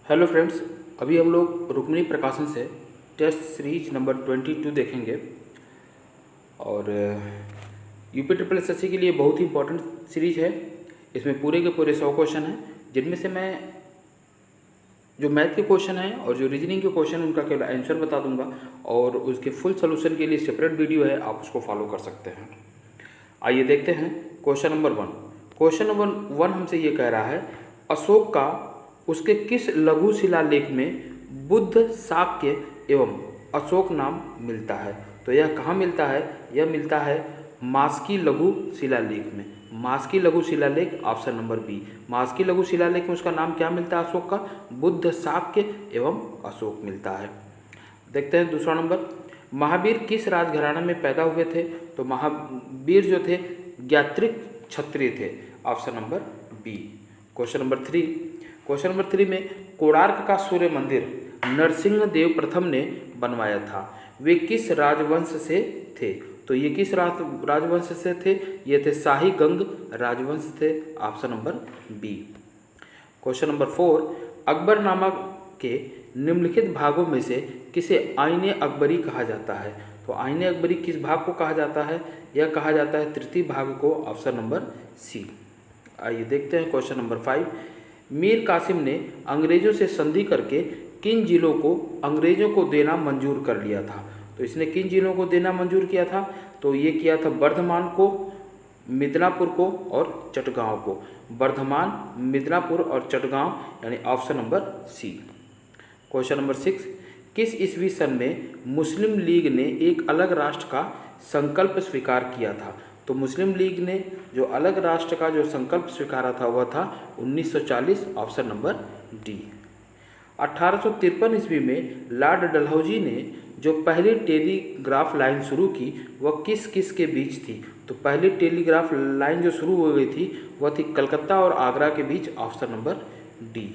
Hello friends, अभी हम लोग रुक्मिणी प्रकाशन से टेस्ट सीरीज नंबर 22 देखेंगे। और यूपी ट्रिपल एसएससी के लिए बहुत ही इंपॉर्टेंट सीरीज है। इसमें पूरे के पूरे 100 क्वेश्चन हैं, जिनमें से मैं जो मैथ के क्वेश्चन हैं और जो रीजनिंग के क्वेश्चन हैं उनका केवल आंसर बता दूंगा, और उसके फुल सोल्यूशन के लिए सेपरेट वीडियो है, आप उसको फॉलो कर सकते हैं। आइए देखते हैं क्वेश्चन नंबर 1। क्वेश्चन नंबर 1 हमसे ये कह रहा है, अशोक का उसके किस लघु शिलालेख में बुद्ध, शाक्य एवं अशोक नाम मिलता है? तो यह कहाँ मिलता है? यह मिलता है मास्की लघु शिलालेख में। मास्की लघु शिलालेख, ऑप्शन नंबर बी। मास्की लघु शिलालेख में उसका नाम क्या मिलता है अशोक का? बुद्ध, शाक्य एवं अशोक मिलता है। देखते हैं दूसरा नंबर, महावीर किस राजघराने में पैदा हुए थे? तो महावीर जो थे ज्ञात्रिक क्षत्रिय थे, option number B. Question number 3। Question number 3 में कोणार्क का सूर्य मंदिर नरसिंह देव प्रथम ने बनवाया था, वे किस राजवंश से थे? तो ये किस राजवंश से थे? ये थे शाही गंग राजवंश थे, option number B. Question number 4, Akbarnama के निम्नलिखित भागों में से किसे आईने अकबरी कहा जाता है? तो आईने अकबरी किस भाग को कहा जाता है? यह कहा जाता है तृतीय भाग को, ऑप्शन नंबर सी। आइए देखते हैं क्वेश्चन नंबर 5। मीर कासिम ने अंग्रेजों से संधि करके किन जिलों को अंग्रेजों को देना मंजूर कर लिया था? तो इसने किन जिलों को देना मंजूर किया था? तो ये किया था बर्धमान को, मिदनापुर को और चटगांव को। बर्धमान, मिदनापुर और चटगांव, यानी option number C. Question number 6, किस ईस्वी सन में मुस्लिम लीग ने एक अलग राष्ट्र का संकल्प स्वीकार किया था? तो मुस्लिम लीग ने जो अलग राष्ट्र का जो संकल्प स्वीकारा था वह था 1940, ऑप्शन नंबर डी। 1853 ईस्वी में लॉर्ड डलहौजी ने जो पहली टेलीग्राफ लाइन शुरू की वह किस किस के बीच थी? तो पहली टेलीग्राफ लाइन जो शुरू हो गई थी वह थी कलकत्ता और आगरा के बीच, option number D.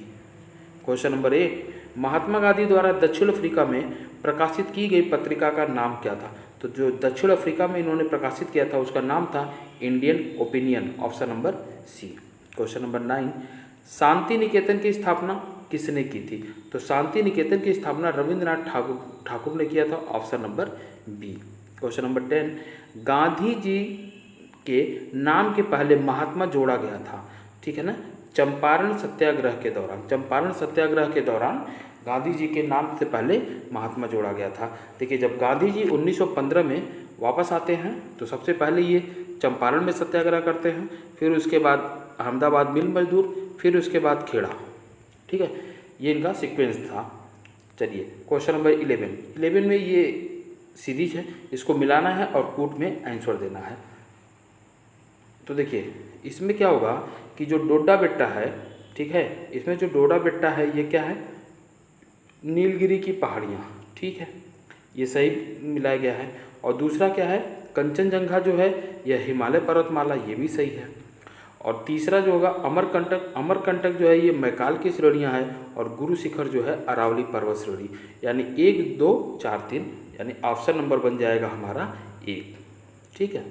Question number 8, Mahatma Gandhi द्वारा दक्षिण अफ्रीका में प्रकाशित की गई पत्रिका का नाम क्या था? तो जो दक्षिण अफ्रीका में इन्होंने प्रकाशित किया था उसका नाम था Indian Opinion, option number C. Question number 9, Shantiniketan की स्थापना किसने की थी? तो शांति निकेतन की स्थापना रविंद्रनाथ ठाकुर ने किया था, option number B. Question number 10, Gandhi ji के नाम के पहले महात्मा जोड़ा गया था, ठीक है ना, चंपारण सत्याग्रह के दौरान। चंपारण सत्याग्रह के दौरान गांधी जी के नाम से पहले महात्मा जोड़ा गया था। देखिए, जब गांधी जी 1915 में वापस आते हैं तो सबसे पहले ये चंपारण में सत्याग्रह करते हैं, फिर उसके बाद अहमदाबाद मिल मजदूर, फिर उसके बाद खेड़ा, ठीक है, ये इनका सीक्वेंस था। चलिए क्वेश्चन नंबर 11 में ये सीरीज है, इसको मिलाना है और कूट में आंसर देना है। तो देखिए इसमें क्या होगा कि जो डोडा बेट्टा है, ठीक है, इसमें जो डोडा बेट्टा है ये क्या है? नीलगिरी की पहाड़ियाँ, ठीक है, ये सही मिलाया गया है। और दूसरा क्या है? कंचनजंगा जो है यह हिमालय पर्वतमाला, ये भी सही है। और तीसरा जो होगा अमरकंटक, अमरकंटक जो है ये मैकाल की श्रेणियाँ हैं, और गुरु शिखर जो है अरावली पर्वत श्रेणी, यानी 1, 2, 4, 3, यानी ऑप्शन नंबर बन जाएगा हमारा 1, ठीक है।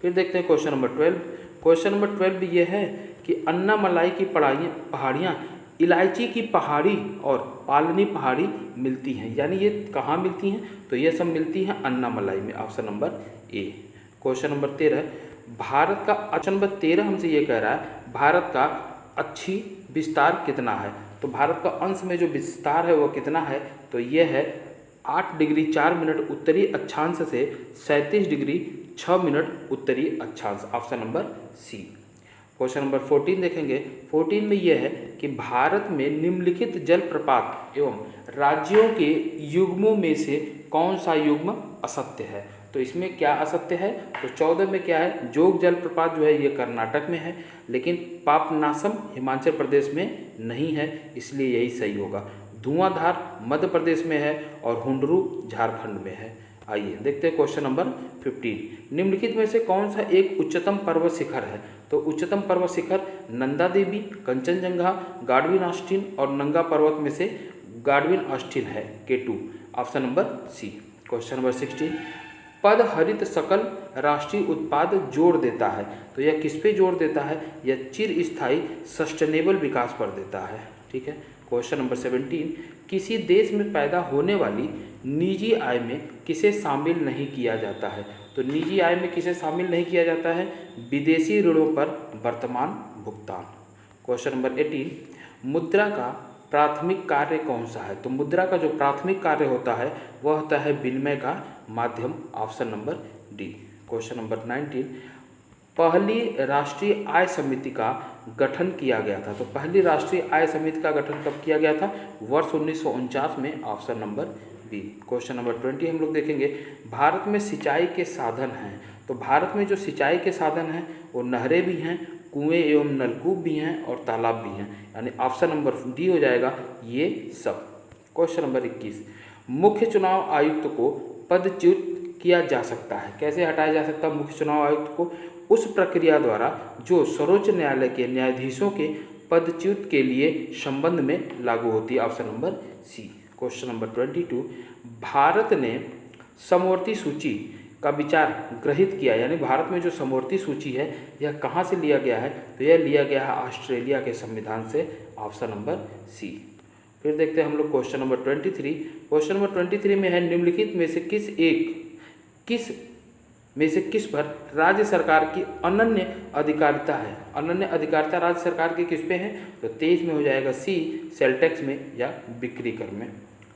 फिर देखते हैं क्वेश्चन नंबर 12। क्वेश्चन नंबर 12 ये है कि अन्नामलाई की पहाड़ियाँ इलायची की पहाड़ी और पालनी पहाड़ी मिलती हैं, यानी ये कहाँ मिलती हैं? तो ये सब मिलती हैं अन्नामलाई में, option number A. Question number 13, Bharat का ऑप्शन नंबर 13 हमसे ये कह रहा है भारत का अच्छी विस्तार कितना है? तो भारत का अंश में जो विस्तार है वो कितना है? तो ये है 8 डिग्री 4 मिनट उत्तरी अक्षांश से 37 डिग्री 6 मिनट उत्तरी अक्षांश, option number C. Question number 14 देखेंगे। 14 में यह है कि भारत में निम्नलिखित जलप्रपात एवं राज्यों के युग्मों में से कौन सा युग्म असत्य है? तो इसमें क्या असत्य है? तो 14 में क्या है? जोग जलप्रपात जो है ये कर्नाटक में है, लेकिन पापनासम हिमाचल प्रदेश में नहीं है, इसलिए यही सही होगा। धुआंधार मध्य प्रदेश में है और हुंडरू झारखंड में है। आइए देखते हैं क्वेश्चन नंबर 15। निम्नलिखित में से कौन सा एक उच्चतम पर्वत शिखर है? तो उच्चतम पर्वत शिखर नंदा देवी, कंचनजंगा, गाडविन ऑस्टिन और नंगा पर्वत में से गाडविन ऑस्टिन है, K2, option number C. Question number 16, पद हरित सकल राष्ट्रीय उत्पाद जोड़ देता है, तो यह किस पे जोड़ देता है? यह चिर स्थायी सस्टेनेबल विकास पर देता है, ठीक है। क्वेश्चन नंबर 17, किसी देश में पैदा होने वाली निजी आय में किसे शामिल नहीं किया जाता है? तो निजी आय में किसे शामिल नहीं किया जाता है? विदेशी ऋणों पर वर्तमान भुगतान। क्वेश्चन नंबर 18, मुद्रा का प्राथमिक कार्य कौन सा है? तो मुद्रा का जो प्राथमिक कार्य होता है वह होता है विनिमय का माध्यम, option number D. Question number 19, पहली राष्ट्रीय आय समिति का गठन किया गया था। तो पहली राष्ट्रीय आय समिति का गठन कब किया गया था? वर्ष 1949 में, option number B. Question number 20 हम लोग देखेंगे, भारत में सिंचाई के साधन हैं। तो भारत में जो सिंचाई के साधन हैं वो नहरें भी हैं, कुएं एवं नलकूप भी हैं और तालाब भी हैं, यानी ऑप्शन नंबर डी हो जाएगा ये सब। क्वेश्चन नंबर 21, मुख्य चुनाव आयुक्त को पदच्युत किया जा सकता है। कैसे हटाया जा सकता है मुख्य चुनाव आयुक्त को? उस प्रक्रिया द्वारा जो सर्वोच्च न्यायालय के न्यायाधीशों के पदच्युत के लिए संबंध में लागू होती है, option number C. Question number 22, Bharat ने समवर्ती सूची का विचार ग्रहित किया, यानी भारत में जो समवर्ती सूची है यह कहाँ से लिया गया है? तो यह लिया गया है ऑस्ट्रेलिया के संविधान से, ऑप्शन नंबर सी। फिर देखते हैं हम लोग क्वेश्चन नंबर 23। क्वेश्चन नंबर 23 में है, निम्नलिखित में से किस पर राज्य सरकार की अनन्य अधिकारिता है? अनन्य अधिकारिता राज्य सरकार की किस पे है? तो 23 में हो जाएगा सी, सेल टैक्स में या बिक्री कर में।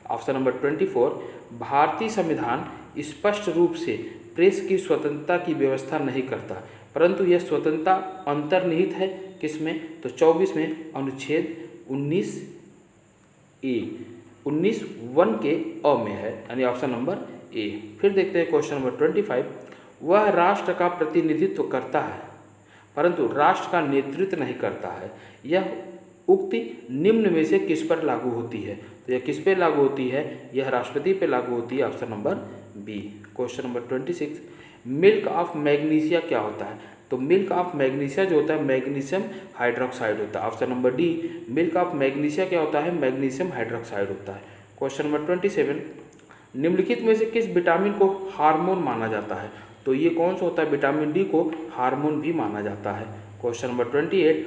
ऑप्शन नंबर 24, भारतीय संविधान स्पष्ट रूप से प्रेस की स्वतंत्रता की व्यवस्था नहीं करता, परंतु यह स्वतंत्रता अंतर्निहित है किसमें? तो 24 में, अनुच्छेद 19(1) के अ में है, यानी ऑप्शन नंबर ए। फिर देखते हैं क्वेश्चन नंबर 25, वह राष्ट्र का प्रतिनिधित्व करता है परंतु राष्ट्र का नेतृत्व नहीं करता है, यह उक्ति निम्न में से किस पर लागू होती है? तो यह किस पे लागू होती है? यह राष्ट्रपति पे लागू होती है, option number B. Question number 26, milk of magnesia क्या होता है? तो मिल्क ऑफ मैग्नीशिया जो होता है मैग्नीशियम हाइड्रोक्साइड होता है, option number D. Milk of magnesia क्या होता है? मैग्नीशियम हाइड्रोक्साइड होता है। क्वेश्चन नंबर 27, निम्नलिखित में से किस विटामिन को हार्मोन माना जाता है? तो ये कौन सा होता है? विटामिन डी को हार्मोन भी माना जाता है। क्वेश्चन नंबर 28,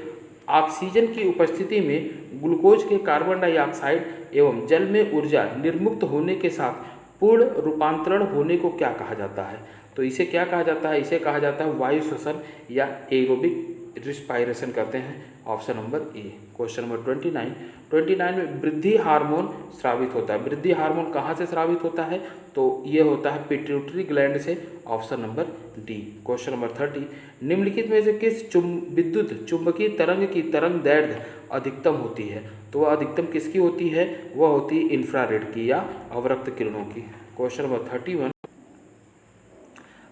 ऑक्सीजन की उपस्थिति में ग्लूकोज के कार्बन डाइऑक्साइड एवं जल में ऊर्जा निर्मुक्त होने के साथ पूर्ण रूपांतरण होने को क्या कहा जाता है? तो इसे क्या कहा जाता है? इसे कहा जाता है वायु श्वसन या एरोबिक रिस्पायरेशन करते हैं, option number A. Question number 29 में वृद्धि हार्मोन स्रावित होता है। वृद्धि हार्मोन कहाँ से स्रावित होता है? तो ये होता है पिट्यूटरी ग्लैंड से, option number D. Question number 30, निम्नलिखित में से किस विद्युत चुंबकीय तरंग की तरंग दैर्ध्य अधिकतम होती है? तो वह अधिकतम किसकी होती है? वह होती है इंफ्रारेड की या अवरक्त किरणों की। क्वेश्चन नंबर 31,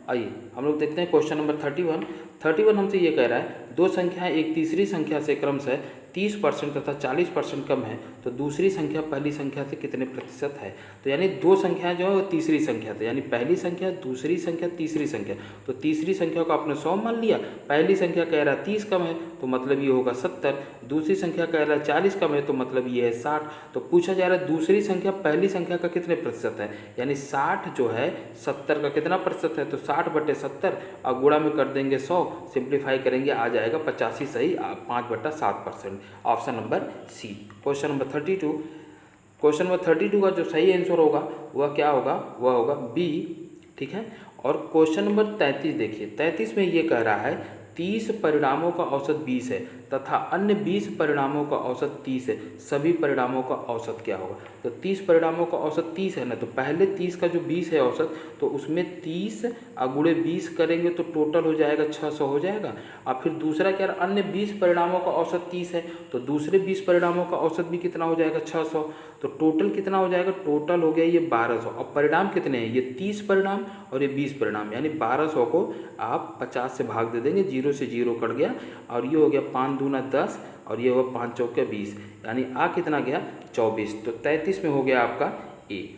आइए हम लोग देखते हैं क्वेश्चन नंबर 31 हमसे ये कह रहा है, दो संख्याएं एक तीसरी संख्या से क्रमशः 30% तथा 40% कम है, तो दूसरी संख्या पहली संख्या से कितने प्रतिशत है? तो यानी दो संख्याएं जो है वो तीसरी संख्या से, यानी पहली संख्या, दूसरी संख्या, तीसरी संख्या। तो तीसरी संख्या को आपने 100 मान लिया, पहली संख्या कह रहा है 30 कम है तो मतलब ये होगा 70, दूसरी संख्या कह रहा है 40 कम है तो मतलब ये है 60। तो पूछा जा रहा है दूसरी संख्या पहली संख्या का कितने प्रतिशत है, यानी 60 जो है 70 का कितना प्रतिशत है? तो 60/70 और गुणा में कर देंगे 100, सिंप्लीफाई करेंगे आ जाएगा 85 सही, 5/7%, option number C. Question number 32 का जो सही आंसर होगा वह क्या होगा? वह होगा बी, ठीक है। और क्वेश्चन नंबर 33 देखिए, 33 में ये कह रहा है 30 परिणामों का औसत 20 है तथा अन्य 20 परिणामों का औसत 30 है, सभी परिणामों का औसत क्या होगा? तो 30 परिणामों का औसत 30 है ना, तो पहले 30 का जो 20 है औसत, तो उसमें 30 गुणे 20 करेंगे तो टोटल हो जाएगा 600 हो जाएगा। और फिर दूसरा क्या, अन्य 20 परिणामों का औसत 30 है तो दूसरे 20 परिणामों का औसत भी कितना हो जाएगा? 600। तो टोटल कितना हो जाएगा? टोटल हो गया ये 1200। और परिणाम कितने हैं? ये 30 परिणाम और ये 20 परिणाम, यानी 1200 को आप 50 से भाग दे देंगे, 0 से 0 कट गया और ये हो गया 5 दूना 10 और ये हुआ 5 चौके 20, यानी कितना गया? 24। तो 33 में हो गया आपका ए,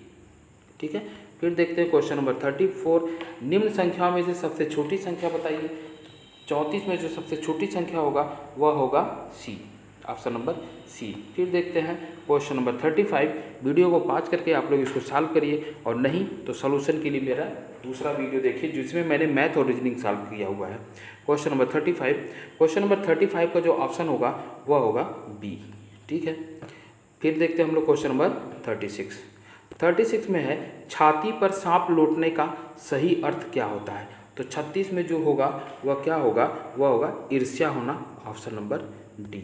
ठीक है। फिर देखते हैं क्वेश्चन नंबर 34, निम्न संख्याओं में से सबसे छोटी संख्या बताइए। 34 में जो सबसे छोटी संख्या होगा वह होगा सी, ऑप्शन नंबर सी। फिर देखते हैं क्वेश्चन नंबर 35, वीडियो को पॉज करके आप लोग इसको सॉल्व करिए और नहीं तो सॉल्यूशन के लिए मेरा दूसरा वीडियो देखिए जिसमें मैंने मैथ और रीजनिंग सॉल्व किया हुआ है। क्वेश्चन नंबर 35 का जो ऑप्शन होगा वह होगा बी, ठीक है। फिर देखते हैं हम लोग क्वेश्चन नंबर 36। 36 में है छाती पर सांप लौटने का सही अर्थ क्या होता है। तो 36 में जो होगा वह क्या होगा, वह होगा ईर्ष्या होना, option number D.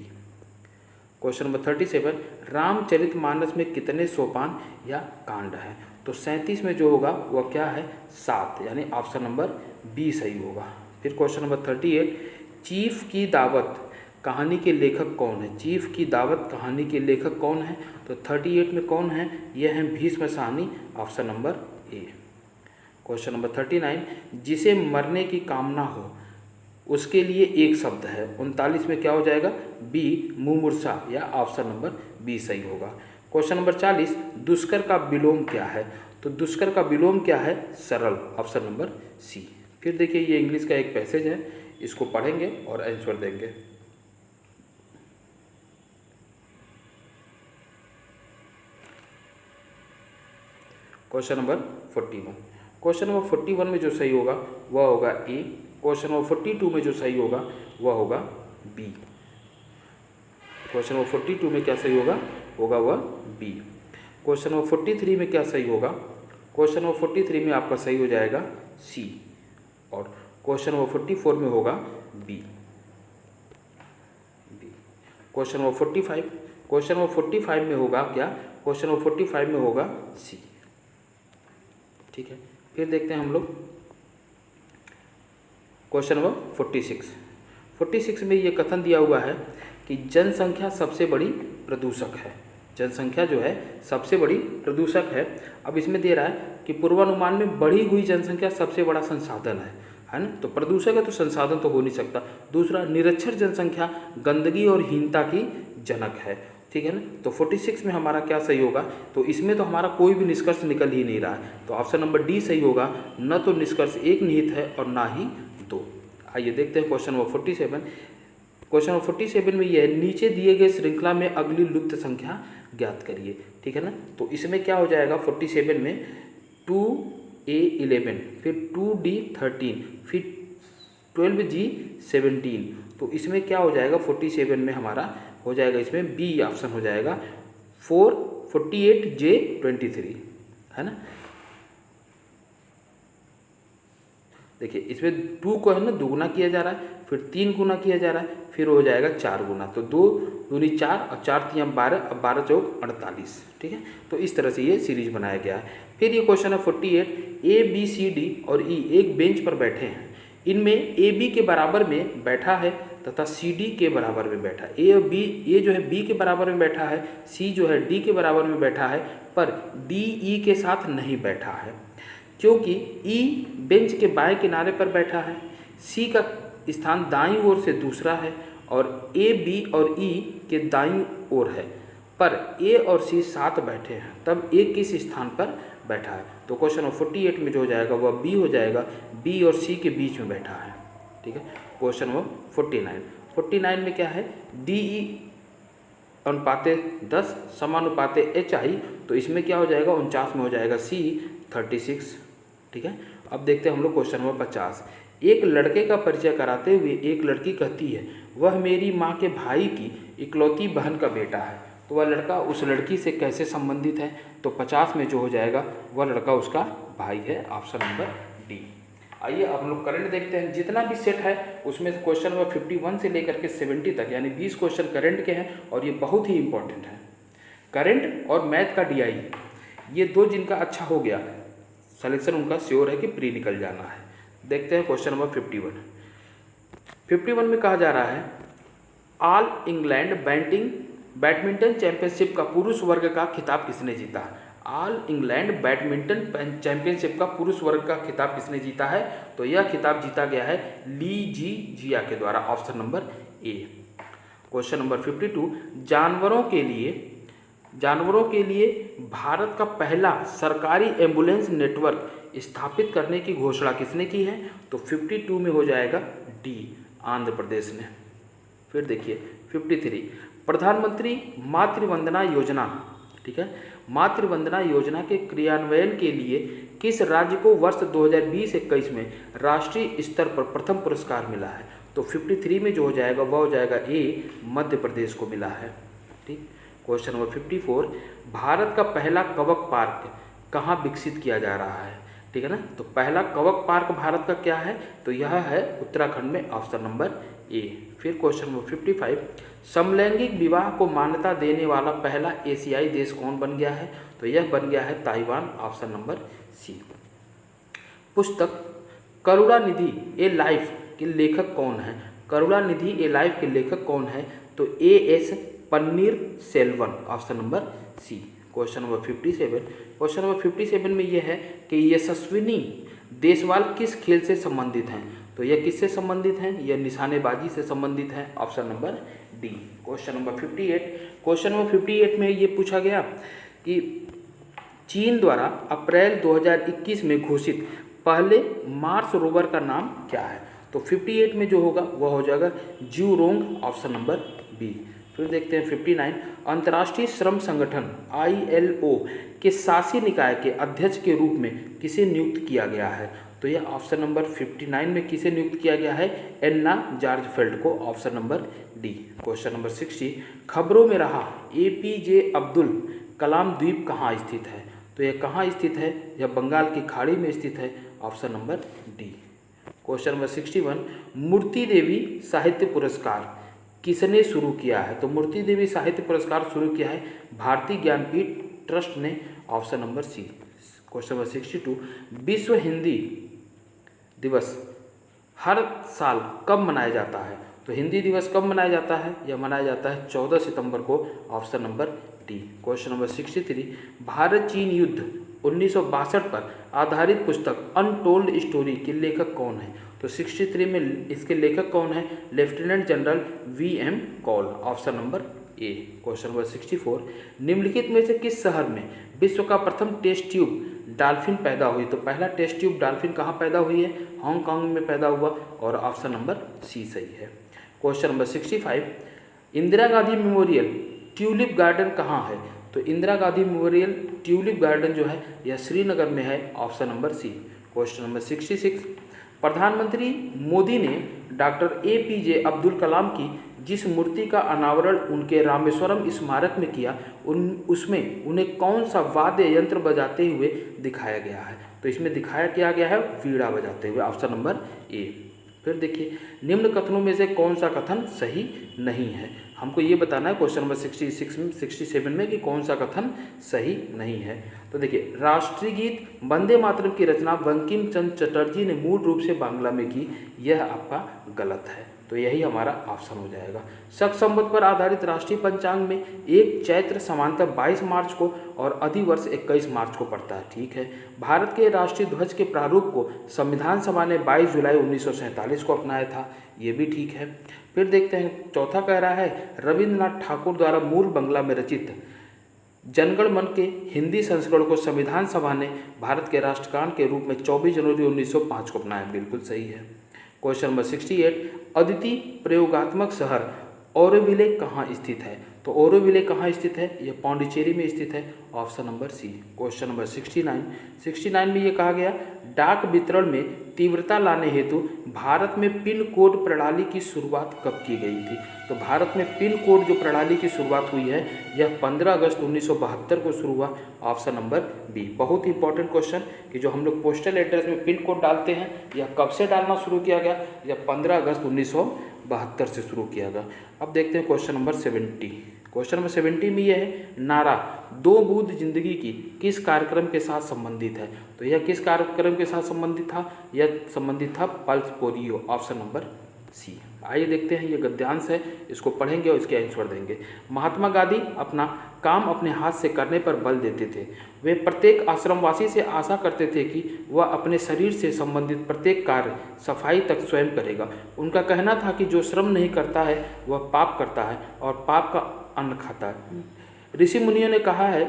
Question number 37, Ramcharitmanas में कितने सोपान या कांड हैं। तो 37 में जो होगा वह क्या है, 7, यानी ऑप्शन नंबर बी सही होगा। फिर क्वेश्चन नंबर 38, चीफ की दावत कहानी के लेखक कौन है। चीफ की दावत कहानी के लेखक कौन है। तो 38 में कौन है, यह है Bhishma Sahni, option number A. Question number 39, जिसे मरने की कामना हो उसके लिए एक शब्द है। 39 में क्या हो जाएगा, बी मुमूर्षा, या ऑप्शन नंबर बी सही होगा। क्वेश्चन नंबर 40, दुष्कर का विलोम क्या है। तो दुष्कर का विलोम क्या है, सरल, ऑप्शन नंबर सी। फिर देखिए ये इंग्लिश का एक पैसेज है, इसको पढ़ेंगे और आंसर देंगे। Question number 41। क्वेश्चन नंबर 41 में जो सही होगा वह होगा ए। क्वेश्चन नंबर 42 में जो सही होगा वह होगा बी। क्वेश्चन नंबर 42 में क्या सही होगा, होगा वह बी। क्वेश्चन नंबर 43 में क्या सही होगा, क्वेश्चन नंबर 43 में आपका सही हो जाएगा सी, और क्वेश्चन नंबर 44 में होगा B. Question number 45, question number 45 में होगा क्या, क्वेश्चन नंबर 45 में होगा सी। ठीक है। फिर देखते हैं हम लोग क्वेश्चन नंबर 46। 46 में ये कथन दिया हुआ है कि जनसंख्या सबसे बड़ी प्रदूषक है। जनसंख्या जो है सबसे बड़ी प्रदूषक है। अब इसमें दे रहा है कि पूर्वानुमान में बढ़ी हुई जनसंख्या सबसे बड़ा संसाधन है ना। तो प्रदूषक है तो संसाधन तो हो नहीं सकता। दूसरा, निरक्षर जनसंख्या गंदगी और हीनता की जनक है। ठीक है ना। तो 46 में हमारा क्या सही होगा, तो इसमें तो हमारा कोई भी निष्कर्ष निकल ही नहीं रहा है, तो ऑप्शन नंबर डी सही होगा। न तो निष्कर्ष एक निहित है और ना ही दो। आइए देखते हैं क्वेश्चन नंबर 47। क्वेश्चन नंबर 47 में यह है, नीचे दिए गए श्रृंखला में अगली लुप्त संख्या ज्ञात करिए। ठीक है ना। तो इसमें क्या हो जाएगा, 47 में 2A11, फिर 2D13, फिर 12G17। तो इसमें क्या हो जाएगा, 47 में हमारा हो जाएगा, इसमें बी ऑप्शन हो जाएगा 48J23, है ना। देखिए इसमें 2 को है ना दुगुना किया जा रहा है, फिर 3 गुना किया जा रहा है, फिर हो जाएगा 4 गुना। तो 2 दूनी 4 और 4 3 12, अब 12 चौक 48। ठीक है। तो इस तरह से ये सीरीज बनाया गया है। फिर ये क्वेश्चन है 48, ABCD और E एक बेंच पर बैठे हैं। इनमें AB के बराबर में बैठा है तथा CD के बराबर में बैठा है। A और B, A जो है B के बराबर में बैठा है, C जो है D के बराबर में बैठा है, पर D E के साथ नहीं बैठा है, क्योंकि E बेंच के बाएं किनारे पर बैठा है, C का स्थान दाईं ओर से दूसरा है, और A, B और E के दाईं ओर है, पर A और C साथ बैठे हैं, तब A किस स्थान पर बैठा है। तो क्वेश्चन 48 में जो हो जाएगा वह B हो जाएगा, B और C के बीच में बैठा है। ठीक है। क्वेश्चन नंबर 49 में क्या है, DE अनुपाते 10 समानुपाते HI, तो इसमें क्या हो जाएगा, 49 में हो जाएगा C 36। ठीक है। अब देखते हैं हम लोग क्वेश्चन नंबर 50। एक लड़के का परिचय कराते हुए एक लड़की कहती है, वह मेरी माँ के भाई की इकलौती बहन का बेटा है। तो वह लड़का उस लड़की से कैसे संबंधित है। तो 50 में जो हो जाएगा वह लड़का उसका भाई है, ऑप्शन नंबर डी। आइए अब हम लोग करंट देखते हैं। जितना भी सेट है उसमें क्वेश्चन नंबर 51 से लेकर के 70 तक, यानी 20 क्वेश्चन करंट के हैं, और ये बहुत ही इंपॉर्टेंट है। करंट और मैथ का DI, ये दो जिनका अच्छा हो गया सिलेक्शन, उनका श्योर है कि प्री निकल जाना है। देखते हैं क्वेश्चन नंबर 51 में कहा जा रहा है, ऑल इंग्लैंड बैडमिंटन चैंपियनशिप का पुरुष वर्ग का खिताब किसने जीता। ऑल इंग्लैंड बैडमिंटन चैंपियनशिप का पुरुष वर्ग का खिताब किसने जीता है। तो यह खिताब जीता गया है ली जी जिया के द्वारा, option number A. Question number 52, जानवरों के लिए भारत का पहला सरकारी एम्बुलेंस नेटवर्क स्थापित करने की घोषणा किसने की है। तो 52 में हो जाएगा डी, आंध्र प्रदेश ने। फिर देखिए 53, प्रधानमंत्री मातृवंदना योजना, ठीक है, मातृवंदना योजना के क्रियान्वयन के लिए किस राज्य को वर्ष 2020-21 में राष्ट्रीय स्तर पर प्रथम पुरस्कार मिला है। तो 53 में जो हो जाएगा वह हो जाएगा ए, मध्य प्रदेश को मिला है। ठीक। क्वेश्चन नंबर 54, भारत का पहला कवक पार्क कहाँ विकसित किया जा रहा है? ठीक है ना। तो पहला कवक पार्क भारत का क्या है? तो यह है उत्तराखंड में, ऑप्शन नंबर ए। फिर क्वेश्चन नंबर 55, समलैंगिक विवाह को मान्यता देने वाला पहला एशियाई देश कौन बन गया है? तो यह बन गया है ताइवान, ऑप्शन नंबर सी। पुस्तक करुणानिधि ए लाइफ के लेखक कौन है? करुणानिधि ए लाइफ के लेखक कौन है? तो A.S. Panneer Selvan, option number C. Question number 57, question number 57 में यह है कि यशस्विनी देसवाल किस खेल से संबंधित हैं? तो यह किससे संबंधित हैं? यह निशानेबाजी से संबंधित हैं, option number D. Question number 58, question number 58 में ये पूछा गया कि चीन द्वारा अप्रैल 2021 में घोषित पहले मार्स रोवर का नाम क्या है? तो 58 में जो होगा वह हो जाएगा ज्यूरोंग, ऑप्शन नंबर बी। फिर देखते हैं 59, अंतर्राष्ट्रीय श्रम संगठन ILO के शासी निकाय के अध्यक्ष के रूप में किसे नियुक्त किया गया है? तो यह ऑप्शन नंबर 59 में किसे नियुक्त किया गया है? एन्ना जॉर्जफेल्ड को, option number D. Question number 60, खबरों में रहा APJ अब्दुल कलाम द्वीप कहाँ स्थित है? तो यह कहाँ स्थित है? यह बंगाल की खाड़ी में स्थित है, option number D. Question number 61, मूर्ति देवी साहित्य पुरस्कार किसने शुरू किया है? तो मूर्ति देवी साहित्य पुरस्कार शुरू किया है भारतीय ज्ञानपीठ ट्रस्ट ने, option number C. Question number 62, विश्व हिंदी दिवस हर साल कब मनाया जाता है? तो हिंदी दिवस कब मनाया जाता है? यह मनाया जाता है 14 सितंबर को, option number D. Question number 63, Bharat चीन युद्ध 1962 पर आधारित पुस्तक अनटोल्ड स्टोरी के लेखक कौन है? तो 63 में इसके लेखक कौन है? Lieutenant general VM call, option number A. Question number 64, निम्नलिखित में से किस शहर में विश्व का प्रथम टेस्ट ट्यूब डॉल्फिन पैदा हुई? तो पहला टेस्ट ट्यूब डॉल्फिन कहाँ पैदा हुई है? हांगकांग में पैदा हुआ, और ऑप्शन नंबर सी सही है। Question number 65, Indira Gandhi memorial tulip garden कहाँ है? तो Indira Gandhi memorial tulip garden जो है यह श्रीनगर में है, option number C. Question number 66, प्रधानमंत्री मोदी ने डॉक्टर APJ अब्दुल कलाम की जिस मूर्ति का अनावरण उनके रामेश्वरम स्मारक में किया उसमें उन्हें कौन सा वाद्य यंत्र बजाते हुए दिखाया गया है? तो इसमें दिखाया क्या गया है? वीणा बजाते हुए, ऑप्शन नंबर ए। फिर देखिए, निम्न कथनों में से कौन सा कथन सही नहीं है? हमको ये बताना है क्वेश्चन नंबर 67 में कि कौन सा कथन सही नहीं है। तो देखिए, राष्ट्रीय गीत वंदे मातरम की रचना बंकिम चंद्र चटर्जी ने मूल रूप से बांग्ला में की, यह आपका गलत है, तो यही हमारा ऑप्शन हो जाएगा। शक संवत पर आधारित राष्ट्रीय पंचांग में एक चैत्र समांतर 22 मार्च को और अधिवर्ष 21 मार्च को पड़ता है, ठीक है। भारत के राष्ट्रीय ध्वज के प्रारूप को संविधान सभा ने 22 जुलाई 1947 को अपनाया था, ये भी ठीक है। फिर देखते हैं, चौथा कह रहा है रविंद्रनाथ ठाकुर द्वारा मूल बंगला में रचित जनगण मन के हिंदी संस्करण को संविधान सभा ने भारत के राष्ट्रगान के रूप में 24 जनवरी 1905 को अपनाया, बिल्कुल सही है। क्वेश्चन नंबर 68, अद्वितीय प्रयोगात्मक शहर ओरोविले कहाँ स्थित है? तो ओरोविले कहाँ स्थित है? यह पौंडीचेरी में स्थित है, option number C. Question number 69 में ये कहा गया, डाक वितरण में तीव्रता लाने हेतु भारत में पिन कोड प्रणाली की शुरुआत कब की गई थी? तो भारत में पिन कोड जो प्रणाली की शुरुआत हुई है यह 15 अगस्त 1972 को शुरू हुआ, ऑप्शन नंबर बी। बहुत इंपॉर्टेंट क्वेश्चन कि जो हम लोग पोस्टल एड्रेस में पिन कोड डालते हैं यह कब से डालना शुरू किया गया? यह 15 अगस्त 1972 से शुरू किया गया। अब देखते हैं क्वेश्चन नंबर 70। क्वेश्चन नंबर 70 में यह है, नारा दो बूंद जिंदगी की किस कार्यक्रम के साथ संबंधित है? तो यह किस कार्यक्रम के साथ संबंधित था? यह संबंधित था pulse polio, option number C. आइए देखते हैं, ये गद्यांश है, इसको पढ़ेंगे और इसके आंसर देंगे। महात्मा गांधी अपना काम अपने हाथ से करने पर बल देते थे। वे प्रत्येक आश्रमवासी से आशा करते थे कि वह अपने शरीर से संबंधित प्रत्येक कार्य सफाई तक स्वयं करेगा। उनका कहना था कि जो श्रम नहीं करता है वह पाप करता है और पाप का अन्न खाता है। ऋषि मुनियों ने कहा है,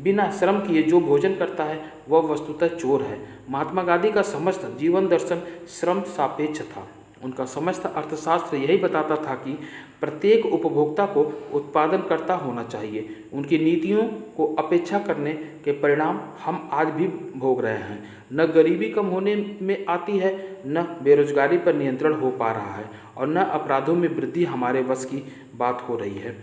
बिना श्रम किए जो भोजन करता है वह वस्तुतः चोर है। महात्मा गांधी का समस्त जीवन दर्शन श्रम सापेक्ष था। उनका समस्त अर्थशास्त्र यही बताता था कि प्रत्येक उपभोक्ता को उत्पादनकर्ता होना चाहिए। उनकी नीतियों को अपेक्षा करने के परिणाम हम आज भी भोग रहे हैं। न गरीबी कम होने में आती है, न बेरोजगारी पर नियंत्रण हो पा रहा है और न अपराधों में वृद्धि हमारे वश की बात हो रही है।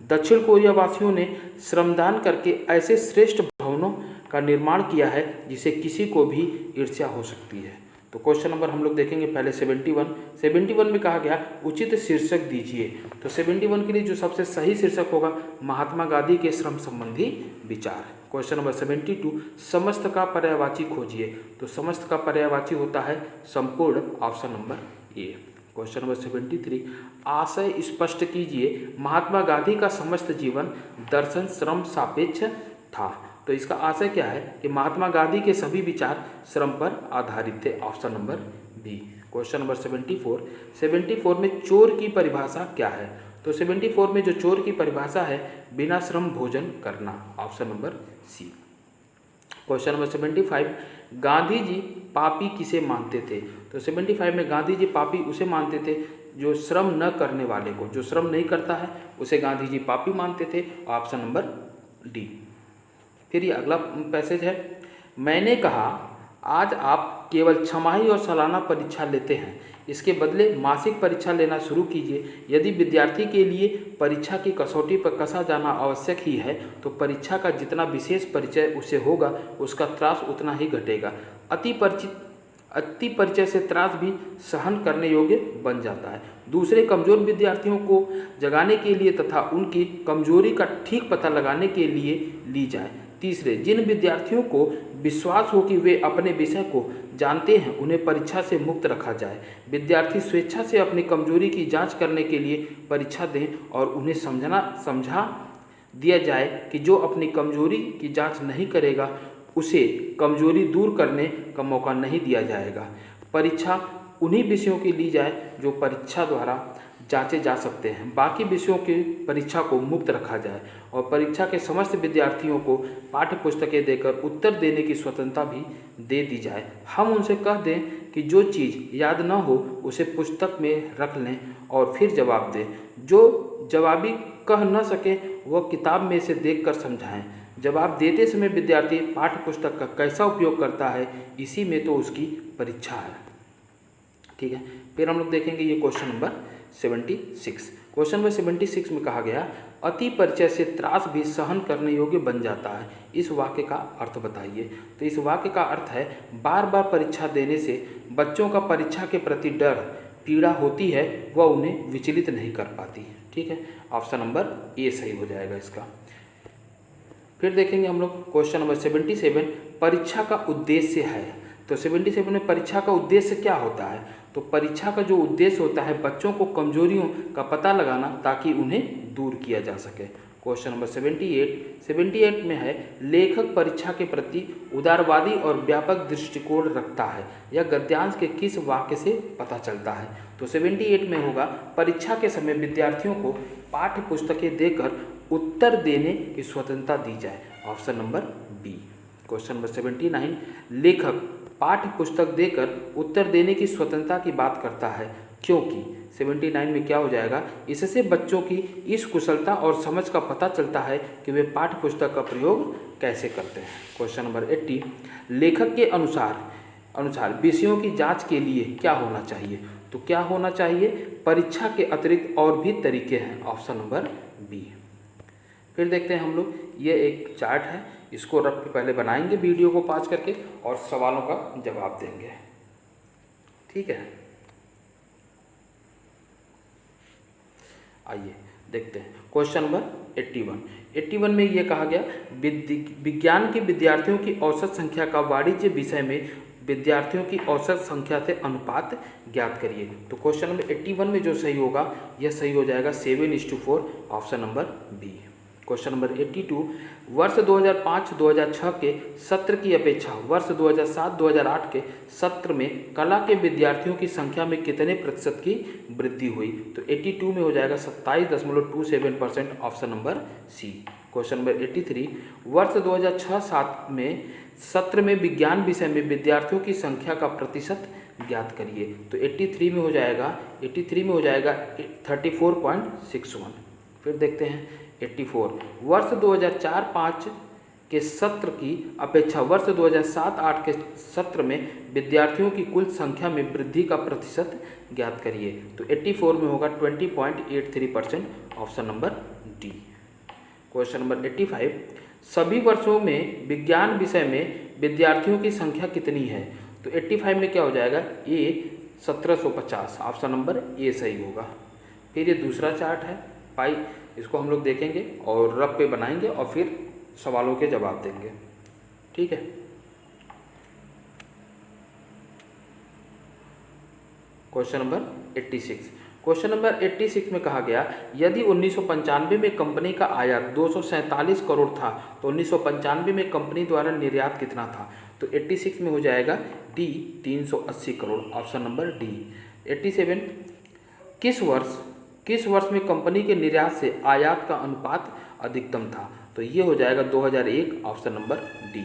दक्षिण कोरिया वासियों ने श्रमदान करके ऐसे श्रेष्ठ भवनों का निर्माण किया है जिसे किसी को भी ईर्ष्या हो सकती है। तो क्वेश्चन नंबर हम लोग देखेंगे पहले 71 में कहा गया उचित शीर्षक दीजिए। तो 71 के लिए जो सबसे सही शीर्षक होगा महात्मा गांधी के श्रम संबंधी विचार। क्वेश्चन नंबर 72 समस्त का पर्यायवाची खोजिए। तो समस्त का पर्यायवाची होता है संपूर्ण, option number A. Question number 73 आशय स्पष्ट कीजिए। महात्मा गांधी का समस्त जीवन दर्शन श्रम सापेक्ष था। तो इसका आशय क्या है कि महात्मा गांधी के सभी विचार श्रम पर आधारित थे, option number B. Question number 74 में चोर की परिभाषा क्या है। तो 74 में जो चोर की परिभाषा है बिना श्रम भोजन करना, option number C. Question number 75 Gandhi ji पापी किसे मानते थे। तो 75 में गांधी जी पापी उसे मानते थे जो श्रम न करने वाले को, जो श्रम नहीं करता है उसे गांधी जी पापी मानते थे, ऑप्शन नंबर डी। फिर ये अगला पैसेज है, मैंने कहा आज आप केवल छमाही और सालाना परीक्षा लेते हैं, इसके बदले मासिक परीक्षा लेना शुरू कीजिए। यदि विद्यार्थी के लिए परीक्षा की कसौटी पर कसा जाना आवश्यक ही है तो परीक्षा का जितना विशेष परिचय उसे होगा उसका त्रास उतना ही घटेगा। अति परिचय से त्रास भी सहन करने योग्य बन जाता है। दूसरे कमज़ोर विद्यार्थियों को जगाने के लिए तथा उनकी कमजोरी का ठीक पता लगाने के लिए ली जाए। तीसरे, जिन विद्यार्थियों को विश्वास हो कि वे अपने विषय को जानते हैं उन्हें परीक्षा से मुक्त रखा जाए। विद्यार्थी स्वेच्छा से अपनी कमजोरी की जांच करने के लिए परीक्षा दें और उन्हें समझा दिया जाए कि जो अपनी कमजोरी की जांच नहीं करेगा उसे कमजोरी दूर करने का मौका नहीं दिया जाएगा। परीक्षा उन्हीं विषयों की ली जाए जो परीक्षा द्वारा जांचे जा सकते हैं। बाकी विषयों की परीक्षा को मुक्त रखा जाए और परीक्षा के समस्त विद्यार्थियों को पाठ्य पुस्तकें देकर उत्तर देने की स्वतंत्रता भी दे दी जाए। हम उनसे कह दें कि जो चीज़ याद न हो उसे पुस्तक में रख लें और फिर जवाब दें। जो जवाबी कह न सके वह किताब में से देखकर समझाएं। जवाब देते समय विद्यार्थी पाठ्य पुस्तक का कैसा उपयोग करता है इसी में तो उसकी परीक्षा है। ठीक है, फिर हम लोग देखेंगे ये क्वेश्चन नंबर 76। क्वेश्चन नंबर 76 में कहा गया अति परिचय से त्रास भी सहन करने योग्य बन जाता है। इस वाक्य का अर्थ बताइए। तो इस वाक्य का अर्थ है बार बार परीक्षा देने से बच्चों का परीक्षा के प्रति डर पीड़ा होती है, वह उन्हें विचलित नहीं कर पाती। ठीक है, ऑप्शन नंबर ए सही हो जाएगा इसका। फिर देखेंगे हम लोग क्वेश्चन नंबर 77 परीक्षा का उद्देश्य है। तो 77 में परीक्षा का उद्देश्य क्या होता है। तो परीक्षा का जो उद्देश्य होता है बच्चों को कमजोरियों का पता लगाना ताकि उन्हें दूर किया जा सके। क्वेश्चन नंबर 78 में है लेखक परीक्षा के प्रति उदारवादी और व्यापक दृष्टिकोण रखता है, यह गद्यांश के किस वाक्य से पता चलता है। तो 78 में होगा परीक्षा के समय विद्यार्थियों को पाठ्य पुस्तकें देकर उत्तर देने की स्वतंत्रता दी जाए, option number B. Question number 79 लेखक पाठ्य पुस्तक देकर उत्तर देने की स्वतंत्रता की बात करता है क्योंकि 79 में क्या हो जाएगा, इससे बच्चों की इस कुशलता और समझ का पता चलता है कि वे पाठ्य पुस्तक का प्रयोग कैसे करते हैं। क्वेश्चन नंबर 80 लेखक के अनुसार विषयों की जांच के लिए क्या होना चाहिए। तो क्या होना चाहिए, परीक्षा के अतिरिक्त और भी तरीके हैं, ऑप्शन नंबर बी। फिर देखते हैं हम लोग, ये एक चार्ट है, इसको रख के पहले बनाएंगे वीडियो को पॉज करके और सवालों का जवाब देंगे। ठीक है, आइए देखते हैं क्वेश्चन नंबर 81 में ये कहा गया विज्ञान के विद्यार्थियों की औसत संख्या का वाणिज्य विषय में विद्यार्थियों की औसत संख्या से अनुपात ज्ञात करिए। तो क्वेश्चन नंबर 81 में जो सही होगा यह सही हो जाएगा 7:4, option number B. Question number 82 वर्ष 2005-2006 के सत्र की अपेक्षा वर्ष 2007-2008 के सत्र में कला के विद्यार्थियों की संख्या में कितने प्रतिशत की वृद्धि हुई। तो 82 में हो जाएगा 27.27%, option number C. Question number 83 वर्ष 2006-07 में सत्र में विज्ञान विषय में विद्यार्थियों की संख्या का प्रतिशत ज्ञात करिए। तो 83 में हो जाएगा 34.61। फिर देखते हैं 84 वर्ष 2004-05 के सत्र की अपेक्षा वर्ष 2007-08 के सत्र में विद्यार्थियों की कुल संख्या में वृद्धि का प्रतिशत ज्ञात करिए। तो 84 में होगा 20.83%, option number D. Question number 85, सभी वर्षों में विज्ञान विषय में विद्यार्थियों की संख्या कितनी है? तो 85 में क्या हो जाएगा? ए 1750, ऑप्शन नंबर ए सही होगा। फिर ये दूसरा चार्ट है पाई, इसको हम लोग देखेंगे और रफ पे बनाएंगे और फिर सवालों के जवाब देंगे, ठीक है। क्वेश्चन नंबर 86, क्वेश्चन नंबर 86 में कहा गया यदि 1995 में कंपनी का आयात 247 करोड़ था तो 1995 में कंपनी द्वारा निर्यात कितना था? तो 86 में हो जाएगा D 380 crore, option number D. 87, किस वर्ष में कंपनी के निर्यात से आयात का अनुपात अधिकतम था? तो ये हो जाएगा 2001, ऑप्शन नंबर डी।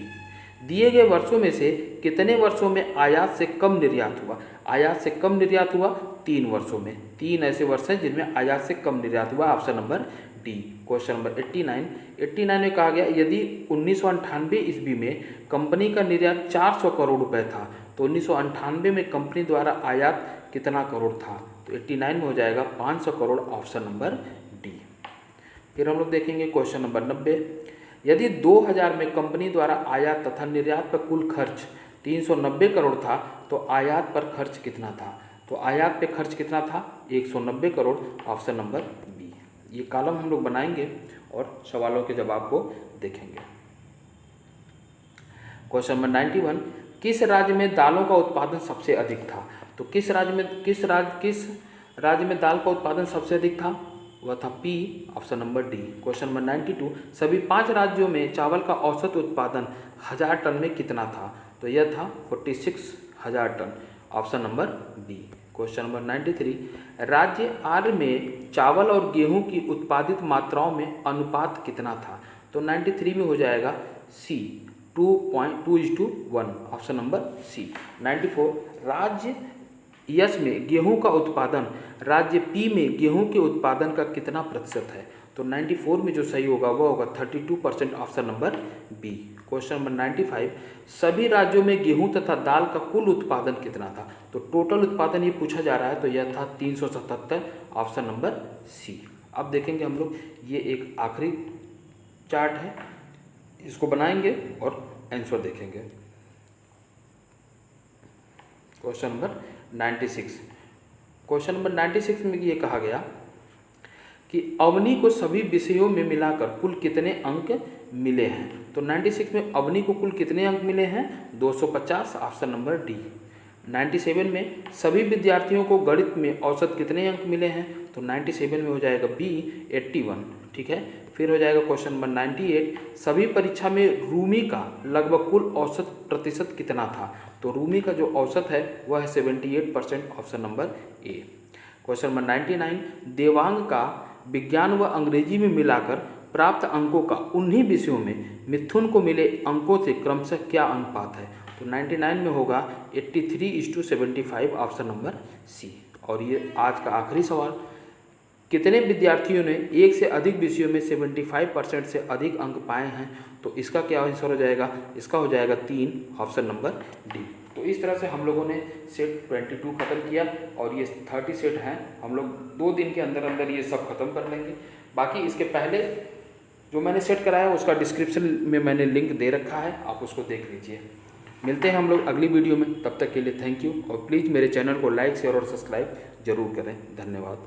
दिए गए वर्षों में से कितने वर्षों में आयात से कम निर्यात हुआ? आयात से कम निर्यात हुआ 3 वर्षों में। 3 ऐसे वर्ष हैं जिनमें आयात से कम निर्यात हुआ, option number D. Question number 89 में कहा गया यदि 1998 ईस्वी में कंपनी का निर्यात 400 करोड़ रुपए था तो 1998 में कंपनी द्वारा आयात कितना करोड़ था? तो 89 में हो जाएगा 500 करोड़, ऑप्शन नंबर डी। फिर हम लोग देखेंगे क्वेश्चन नंबर 90, यदि 2000 में कंपनी द्वारा आयात तथा निर्यात पर कुल खर्च 390 करोड़ था तो आयात पर खर्च कितना था? तो आयात पे खर्च कितना था? 190 करोड़, ऑप्शन नंबर बी। ये कॉलम हम लोग बनाएंगे और सवालों के जवाब को देखेंगे। क्वेश्चन नंबर 91, किस राज्य में दालों का उत्पादन सबसे अधिक था? तो किस राज्य में दाल का उत्पादन सबसे अधिक था? वह था P, option number D. Question number 92, सभी 5 राज्यों में चावल का औसत उत्पादन 1000 टन में कितना था? तो यह था 46,000 tonne, option number B. Question number 93, राज्य आर में चावल और गेहूं की उत्पादित मात्राओं में अनुपात कितना था? तो 93 में हो जाएगा सी 2:1, ऑप्शन नंबर सी। 94, राज्य यस में गेहूं का उत्पादन राज्य पी में गेहूं के उत्पादन का कितना प्रतिशत है? तो 94 में जो सही होगा वह होगा 32%, option number B. Question number 95, सभी राज्यों में गेहूं तथा दाल का कुल उत्पादन कितना था? तो टोटल उत्पादन ये पूछा जा रहा है, तो यह था 377, ऑप्शन नंबर सी। अब देखेंगे हम लोग, ये एक आखिरी चार्ट है, इसको बनाएंगे और आंसर देखेंगे। क्वेश्चन नंबर 96, क्वेश्चन नंबर 96 में ये कहा गया कि अवनी को सभी विषयों में मिलाकर कुल कितने अंक मिले हैं? तो 96 में अवनी को कुल कितने अंक मिले हैं? 250, ऑप्शन नंबर डी। 97 में सभी विद्यार्थियों को गणित में औसत कितने अंक मिले हैं? तो 97 में हो जाएगा बी 81, ठीक है। फिर हो जाएगा क्वेश्चन नंबर 98, सभी परीक्षा में रूमी का लगभग कुल औसत प्रतिशत कितना था? तो रूमी का जो औसत है वह है 78%, option number A. Question number 99, Devang का विज्ञान व अंग्रेजी में मिलाकर प्राप्त अंकों का उन्हीं विषयों में मिथुन को मिले अंकों से क्रमशः क्या अनुपात है? तो 99 में होगा 83:75, ऑप्शन नंबर सी। और ये आज का आखिरी सवाल, कितने विद्यार्थियों ने एक से अधिक विषयों में 75% से अधिक अंक पाए हैं? तो इसका क्या आंसर हो जाएगा? इसका हो जाएगा 3, ऑप्शन नंबर डी। तो इस तरह से हम लोगों ने सेट 22 ख़त्म किया और ये 30 सेट हैं, हम लोग 2 दिन के अंदर अंदर ये सब ख़त्म कर लेंगे। बाकी इसके पहले जो मैंने सेट कराया उसका डिस्क्रिप्शन में मैंने लिंक दे रखा है, आप उसको देख लीजिए। मिलते हैं हम लोग अगली वीडियो में, तब तक के लिए थैंक यू। और प्लीज़ मेरे चैनल को लाइक, शेयर और सब्सक्राइब जरूर करें। धन्यवाद।